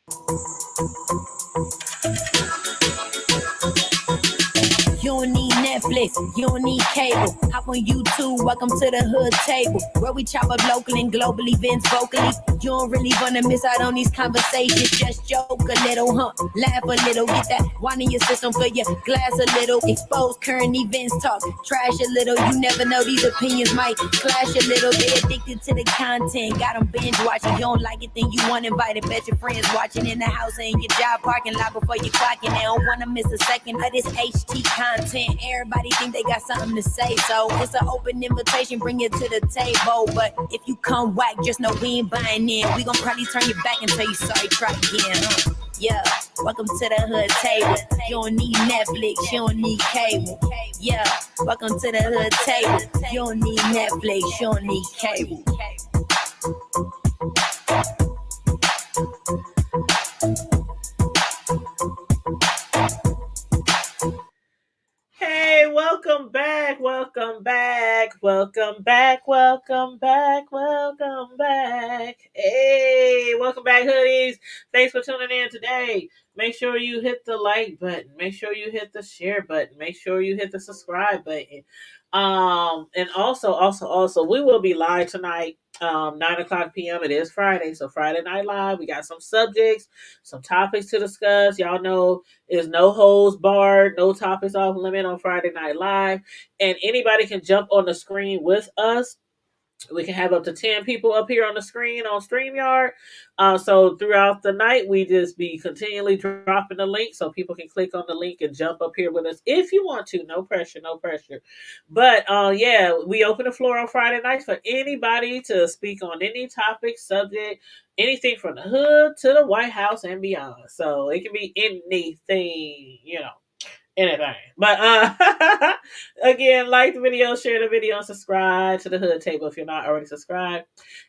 You don't need Netflix, you don't need cable. Hop on YouTube, welcome to the hood table, where we chop up local and global events vocally. You don't really wanna miss out on these conversations. Just joke a little, laugh a little, get that wine in your system, fill your glass a little. Expose current events, talk trash a little. You never know, these opinions might clash a little. They addicted to the content, got them binge watching. You don't like it, then you want invited. Bet your friends watching in the house and your job parking lot before you clocking. They don't wanna miss a second of this HT content. Everybody think they got something to say, so it's an open invitation, bring it to the table. But if you come whack, just know we ain't buying in. We gon' probably turn you back and tell you sorry, try again, Yeah, welcome to the hood table. You don't need Netflix, you don't need cable. Yeah, welcome to the hood table. You don't need Netflix, you don't need cable. Hey, welcome back, welcome back, welcome back, welcome back, welcome back. Hey, welcome back, hoodies. Thanks for tuning in today. Make sure you hit the like button. Make sure you hit the share button. Make sure you hit the subscribe button. And also, we will be live tonight, 9 o'clock p.m. It is Friday, so Friday Night Live. We got some subjects, some topics to discuss. Y'all know is no holds barred, no topics off limit on Friday Night Live, and anybody can jump on the screen with us. We can have up to 10 people up here on the screen on StreamYard. So throughout the night, we just be continually dropping the link so people can click on the link and jump up here with us if you want to. No pressure, no pressure. But yeah, we open the floor on Friday nights for anybody to speak on any topic, subject, anything from the hood to the White House and beyond. So it can be anything, anything. But again, like the video, share the video, and subscribe to the Hood Table if you're not already subscribed.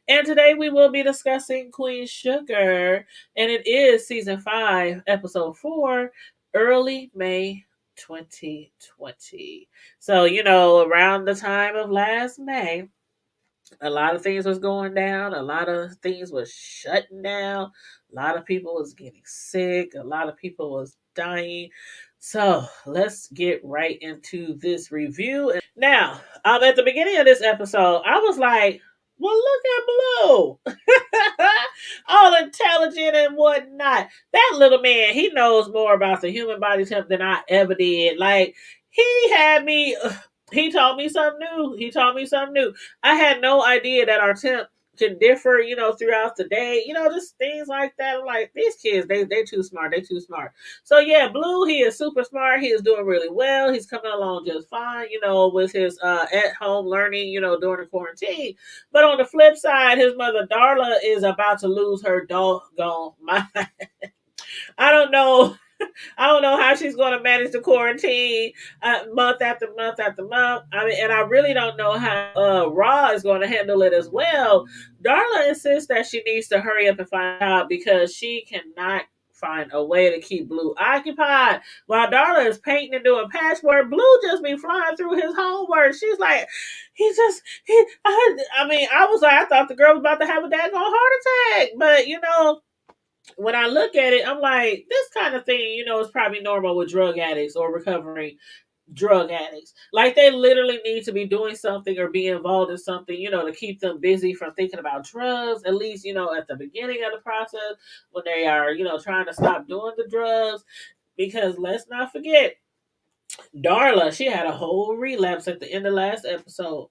And today we will be discussing Queen Sugar, and it is season 5, episode 4, early May 2020. So, around the time of last May, a lot of things was going down. A lot of things was shutting down. A lot of people was getting sick. A lot of people was dying. So let's get right into this review. Now, at the beginning of this episode, I was like, well, look at Blue. All intelligent and whatnot. That little man, he knows more about the human body type than I ever did. Like, he had me, he taught me something new. I had no idea that our temp can differ, throughout the day, just things like that. I'm like, these kids, they too smart. They too smart. So yeah, Blue, he is super smart. He is doing really well. He's coming along just fine, with his at home learning, during the quarantine. But on the flip side, his mother Darla is about to lose her doggone mind. I don't know. I don't know how she's going to manage the quarantine month after month after month. I mean, and I really don't know how Raw is going to handle it as well. Darla insists that she needs to hurry up and find out because she cannot find a way to keep Blue occupied. While Darla is painting and doing patchwork, Blue just be flying through his homework. She's like, I was like, I thought the girl was about to have a daggone heart attack. But, when I look at it, I'm like, this kind of thing, is probably normal with drug addicts or recovering drug addicts. Like, they literally need to be doing something or be involved in something, to keep them busy from thinking about drugs, at least, at the beginning of the process when they are, trying to stop doing the drugs. Because let's not forget, Darla, she had a whole relapse at the end of last episode.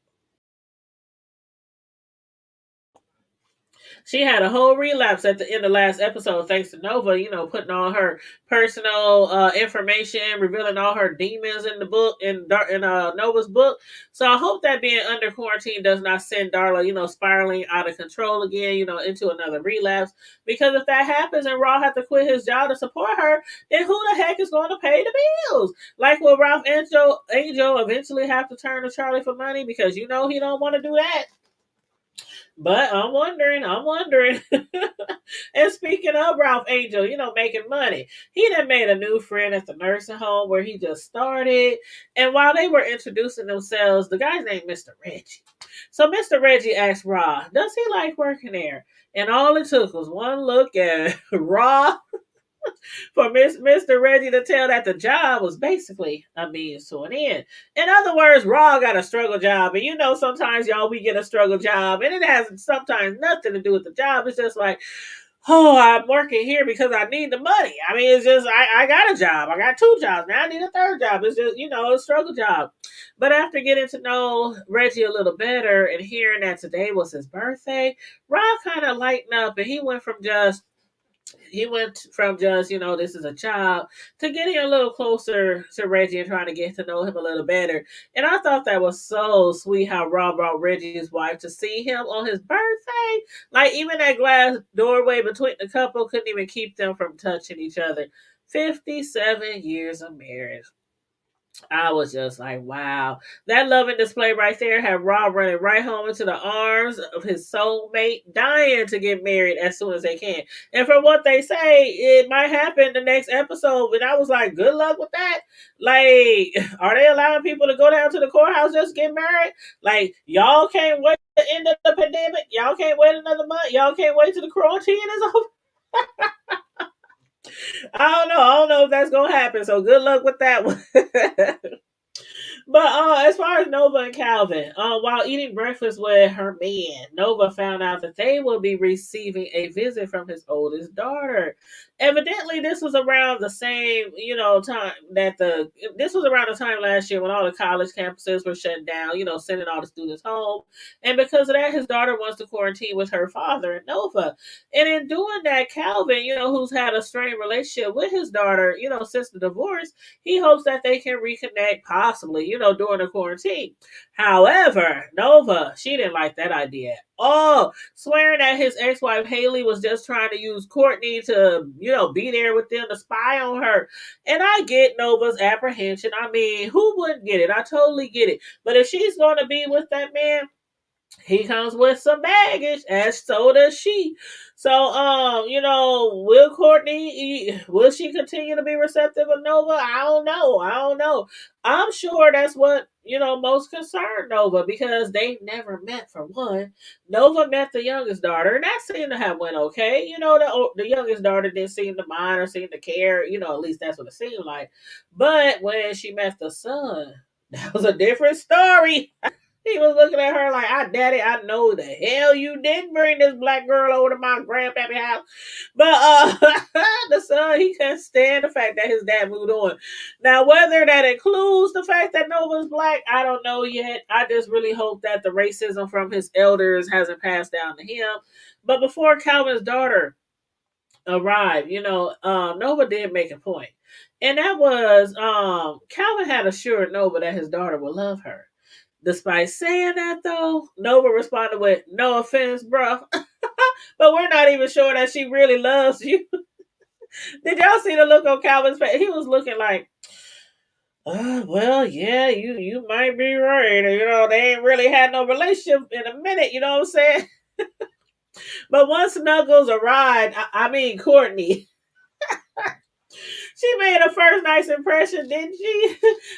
She had a whole relapse at the end of last episode, thanks to Nova, putting all her personal information, revealing all her demons in the book, in Nova's book. So I hope that being under quarantine does not send Darla, spiraling out of control again, into another relapse. Because if that happens and Raw had to quit his job to support her, then who the heck is going to pay the bills? Like, will Ralph Angel eventually have to turn to Charlie for money because he don't want to do that? But I'm wondering. And speaking speaking of Ralph Angel, making money, he done made a new friend at the nursing home where he just started. And while they were introducing themselves, the guy's named Mr. Reggie. So Mr. Reggie asked Raw, does he like working there? And all it took was one look at Raw for Mr. Reggie to tell that the job was basically a means to an end. In other words, Raw got a struggle job. And sometimes y'all, we get a struggle job and it has sometimes nothing to do with the job. It's just like, oh, I'm working here because I need the money. I mean, it's just, I got a job. I got 2 jobs. Now I need a 3rd job. It's just, a struggle job. But after getting to know Reggie a little better and hearing that today was his birthday, Rob kind of lightened up and he went from just, this is a child, to getting a little closer to Reggie and trying to get to know him a little better. And I thought that was so sweet how Rob brought Reggie's wife to see him on his birthday. Like, even that glass doorway between the couple couldn't even keep them from touching each other. 57 years of marriage. I was just like, wow. That loving display right there had Rob running right home into the arms of his soulmate, dying to get married as soon as they can. And from what they say, it might happen the next episode. But I was like, good luck with that. Like, are they allowing people to go down to the courthouse just to get married? Like, y'all can't wait to the end of the pandemic? Y'all can't wait another month? Y'all can't wait till the quarantine is over? I don't know. I don't know if that's gonna happen. So good luck with that one. But as far as Nova and Calvin, while eating breakfast with her man, Nova found out that they will be receiving a visit from his oldest daughter. Evidently, this was around the same, time this was around the time last year when all the college campuses were shut down, sending all the students home. And because of that, his daughter wants to quarantine with her father and Nova. And in doing that, Calvin, who's had a strained relationship with his daughter, since the divorce, he hopes that they can reconnect possibly, during the quarantine. However, Nova, she didn't like that idea at all, swearing that his ex-wife Haley was just trying to use Courtney to, be there with them to spy on her. And I get Nova's apprehension. I mean, who wouldn't get it? I totally get it. But if she's going to be with that man, he comes with some baggage, as so does she. So, will she continue to be receptive of Nova? I don't know. I'm sure that's what, most concerned Nova, because they've never met, for one. Nova met the youngest daughter, and that seemed to have went okay. The youngest daughter didn't seem to mind or seem to care. At least that's what it seemed like. But when she met the son, that was a different story. He was looking at her like, daddy, I know the hell you didn't bring this black girl over to my grandpappy house. But the son, he couldn't stand the fact that his dad moved on. Now, whether that includes the fact that Nova's black, I don't know yet. I just really hope that the racism from his elders hasn't passed down to him. But before Calvin's daughter arrived, Nova did make a point. And that was Calvin had assured Nova that his daughter would love her. Despite saying that, though, Nova responded with, no offense, bro, but we're not even sure that she really loves you. Did y'all see the look on Calvin's face? He was looking like, well, yeah, you might be right. They ain't really had no relationship in a minute, you know what I'm saying? But once Snuggles arrived, I mean Courtney, she made a first nice impression, didn't she?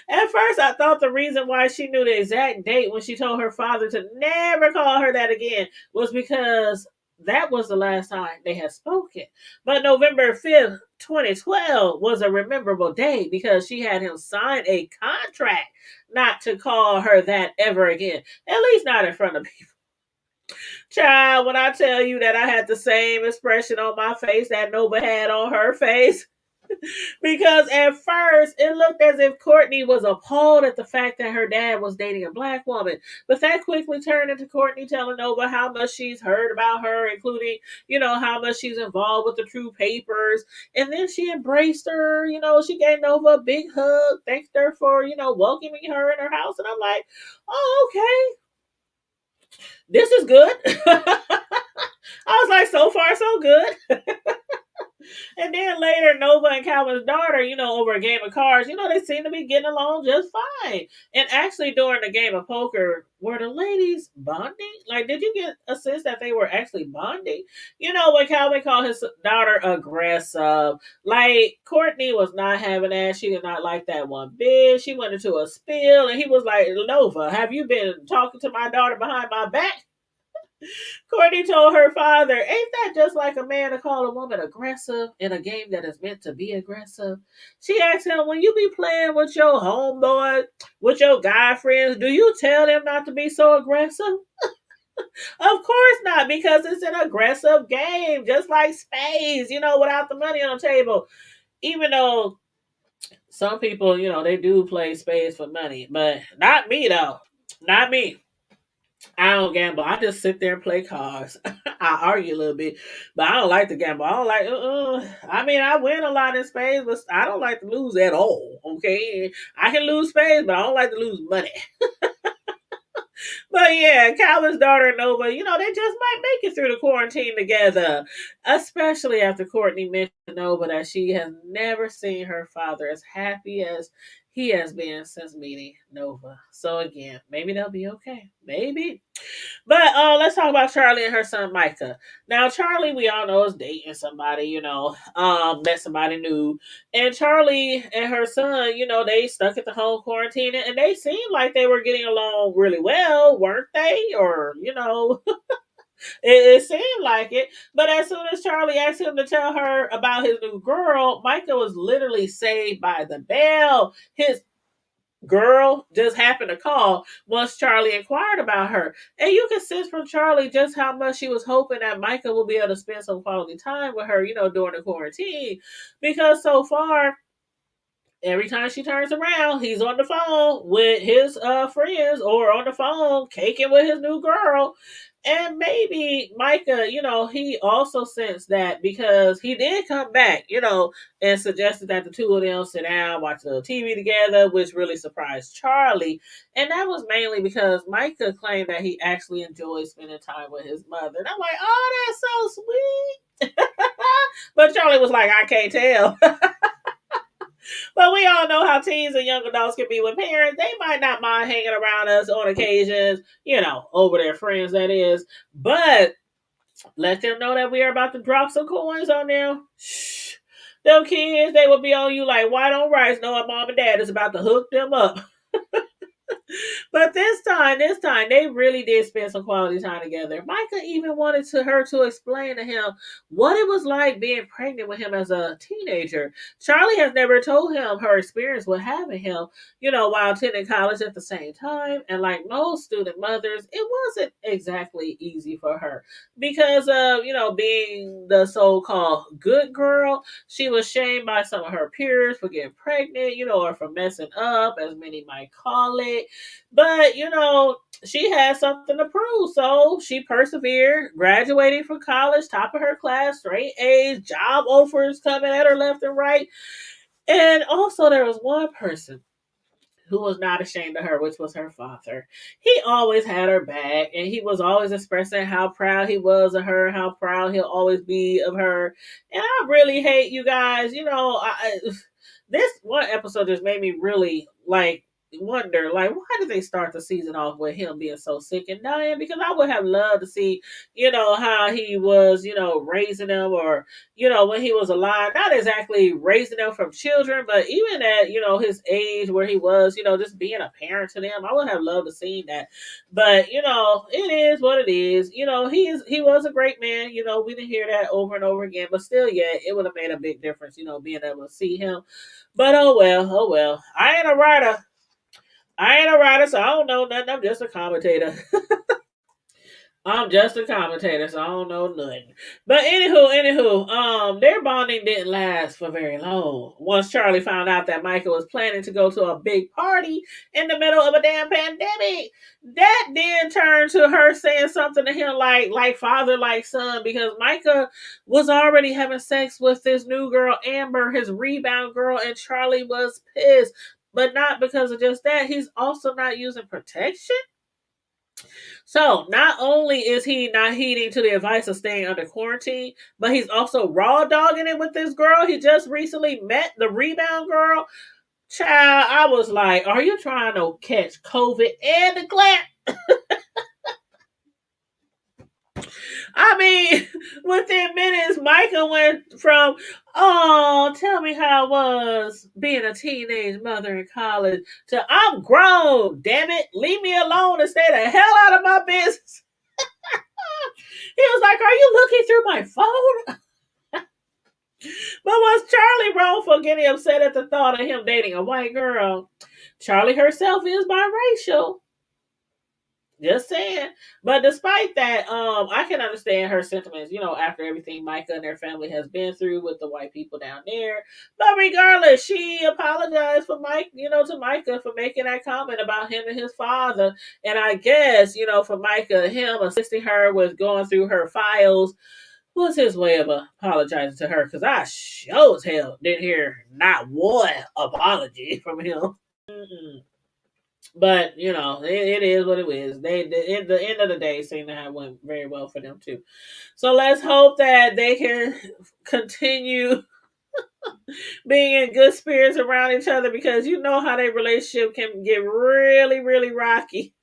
At first, I thought the reason why she knew the exact date when she told her father to never call her that again was because that was the last time they had spoken. But November 5th, 2012 was a memorable day because she had him sign a contract not to call her that ever again. At least not in front of people. Child, when I tell you that I had the same expression on my face that Nova had on her face, because at first it looked as if Courtney was appalled at the fact that her dad was dating a black woman. But that quickly turned into Courtney telling Nova how much she's heard about her, including, how much she's involved with the true papers. And then she embraced her, she gave Nova a big hug, thanked her for, welcoming her in her house. And I'm like, oh, okay. This is good. I was like, so far, so good. And then later, Nova and Calvin's daughter, over a game of cards, they seem to be getting along just fine. And actually, during the game of poker, were the ladies bonding? Like, did you get a sense that they were actually bonding? When Calvin called his daughter aggressive, like, Courtney was not having that. She did not like that one bit. She went into a spiel, and he was like, Nova, have you been talking to my daughter behind my back? Courtney told her father, ain't that just like a man to call a woman aggressive in a game that is meant to be aggressive? She asked him, when you be playing with your homeboy, with your guy friends, do you tell them not to be so aggressive? Of course not, because it's an aggressive game, just like spades, without the money on the table. Even though some people, they do play spades for money, but not me, though. Not me. I don't gamble. I just sit there and play cards. I argue a little bit, but I don't like to gamble. I don't like. I mean, I win a lot in spades, but I don't like to lose at all. Okay, I can lose spades, but I don't like to lose money. But yeah, Calvin's daughter Nova, they just might make it through the quarantine together. Especially after Courtney mentioned to Nova that she has never seen her father as happy as he has been since meeting Nova. So again, maybe they'll be okay. Maybe. But let's talk about Charlie and her son Micah. Now, Charlie, we all know, is dating somebody, met somebody new. And Charlie and her son, they stuck at the home quarantine and they seemed like they were getting along really well, weren't they? Or, it seemed like it. But as soon as Charlie asked him to tell her about his new girl, Micah was literally saved by the bell. His girl just happened to call once Charlie inquired about her. And you can sense from Charlie just how much she was hoping that Micah will be able to spend some quality time with her, during the quarantine. Because so far, every time she turns around, he's on the phone with his friends or on the phone caking with his new girl. And maybe Micah, he also sensed that because he did come back, and suggested that the two of them sit down, watch the TV together, which really surprised Charlie. And that was mainly because Micah claimed that he actually enjoyed spending time with his mother. And I'm like, oh, that's so sweet. But Charlie was like, I can't tell. But we all know how teens and young adults can be with parents. They might not mind hanging around us on occasions, over their friends, that is. But let them know that we are about to drop some coins on them. Shh. Them kids, they will be on you like white on rice, knowing mom and dad is about to hook them up. But this time, they really did spend some quality time together. Micah even wanted her to explain to him what it was like being pregnant with him as a teenager. Charlie has never told him her experience with having him, while attending college at the same time. And like most student mothers, it wasn't exactly easy for her because of, being the so-called good girl. She was shamed by some of her peers for getting pregnant, or for messing up, as many might call it. But, she had something to prove. So she persevered, graduating from college, top of her class, straight A's, job offers coming at her left and right. And also, there was one person who was not ashamed of her, which was her father. He always had her back, and he was always expressing how proud he was of her, how proud he'll always be of her. And I really hate you guys. This one episode just made me really wonder, why did they start the season off with him being so sick and dying? Because I would have loved to see, how he was, raising them, or, when he was alive, not exactly raising them from children, but even at, his age where he was, just being a parent to them. I would have loved to see that. But, it is what it is. He was a great man. We didn't hear that over and over again, but still, yeah, it would have made a big difference, being able to see him. But oh well. I ain't a writer. So I don't know nothing. I'm just a commentator. I'm just a commentator, so I don't know nothing. But anywho, their bonding didn't last for very long. Once Charlie found out that Micah was planning to go to a big party in the middle of a damn pandemic, that then turned to her saying something to him like father, like son, because Micah was already having sex with this new girl, Amber, his rebound girl, and Charlie was pissed. But not because of just that. He's also not using protection. So not only is he not heeding to the advice of staying under quarantine, but he's also raw dogging it with this girl he just recently met, the rebound girl. Child, I was like, are you trying to catch COVID and the clap? I mean, within minutes, Micah went from, oh, tell me how it was being a teenage mother in college to, I'm grown, damn it, leave me alone and stay the hell out of my business. He was like, are you looking through my phone? But was Charlie wrong for getting upset at the thought of him dating a white girl? Charlie herself is biracial. Just saying. But despite that, I can understand her sentiments, after everything Micah and their family has been through with the white people down there. But regardless, she apologized for to Micah for making that comment about him and his father. And I guess, for Micah, him assisting her with going through her files was his way of apologizing to her, because I sure as hell didn't hear not one apology from him. Mm-mm. But it is what it is. They at the end of the day seem to have went very well for them too. So let's hope that they can continue being in good spirits around each other, because you know how their relationship can get really, really rocky.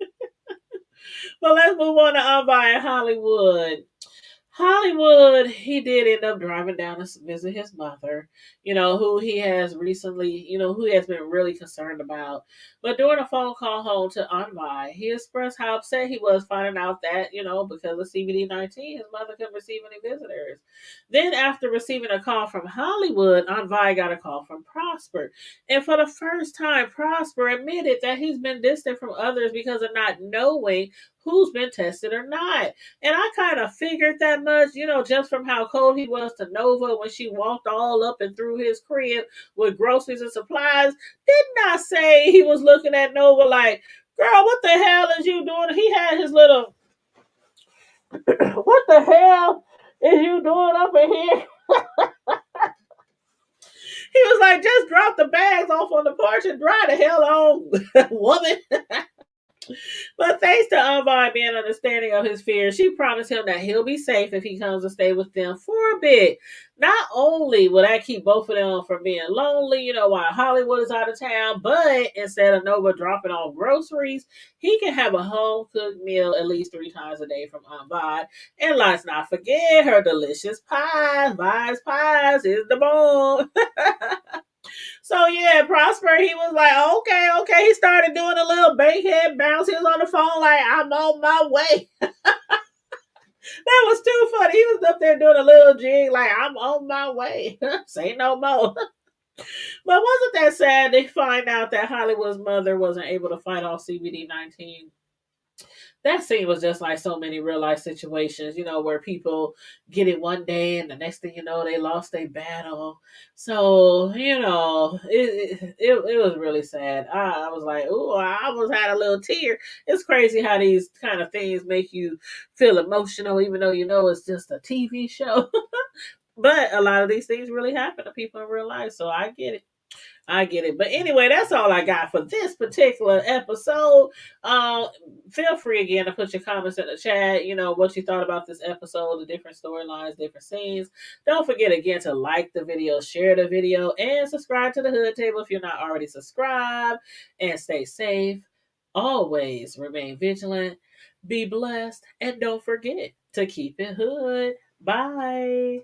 But let's move on to Envy in Hollywood. Hollywood, he did end up driving down to visit his mother, who he has recently, who he has been really concerned about. But during a phone call home to Envy, he expressed how upset he was finding out that, because of CBD-19, his mother couldn't receive any visitors. Then, after receiving a call from Hollywood, Envy got a call from Prosper. And for the first time, Prosper admitted that he's been distant from others because of not knowing who's been tested or not. And I kind of figured that much, just from how cold he was to Nova when she walked all up and through his crib with groceries and supplies. Didn't I say he was looking at Nova like, girl, what the hell is you doing? He had his little, what the hell is you doing up in here? He was like, just drop the bags off on the porch and dry the hell on, woman. But thanks to Envy being understanding of his fears, she promised him that he'll be safe if he comes to stay with them for a bit. Not only will that keep both of them from being lonely, while Hollywood is out of town, but instead of Nova dropping off groceries, he can have a home cooked meal at least 3 times a day from Envy. And let's not forget her delicious pies. Vi's Pies is the bomb. So yeah, Prosper, he was like, okay. He started doing a little bankhead bounce. He was on the phone like, I'm on my way. That was too funny. He was up there doing a little jig like, I'm on my way. Say no more. But wasn't that sad to find out that Hollywood's mother wasn't able to fight off CBD-19? That scene was just like so many real life situations, where people get it one day and the next thing you know, they lost their battle. So, it was really sad. I was like, ooh, I almost had a little tear. It's crazy how these kind of things make you feel emotional, even though it's just a TV show. But a lot of these things really happen to people in real life. So I get it. But anyway, that's all I got for this particular episode. Feel free again to put your comments in the chat, what you thought about this episode, the different storylines, different scenes. Don't forget again to like the video, share the video, and subscribe to the Hood Table if you're not already subscribed. And stay safe. Always remain vigilant. Be blessed. And don't forget to keep it hood. Bye.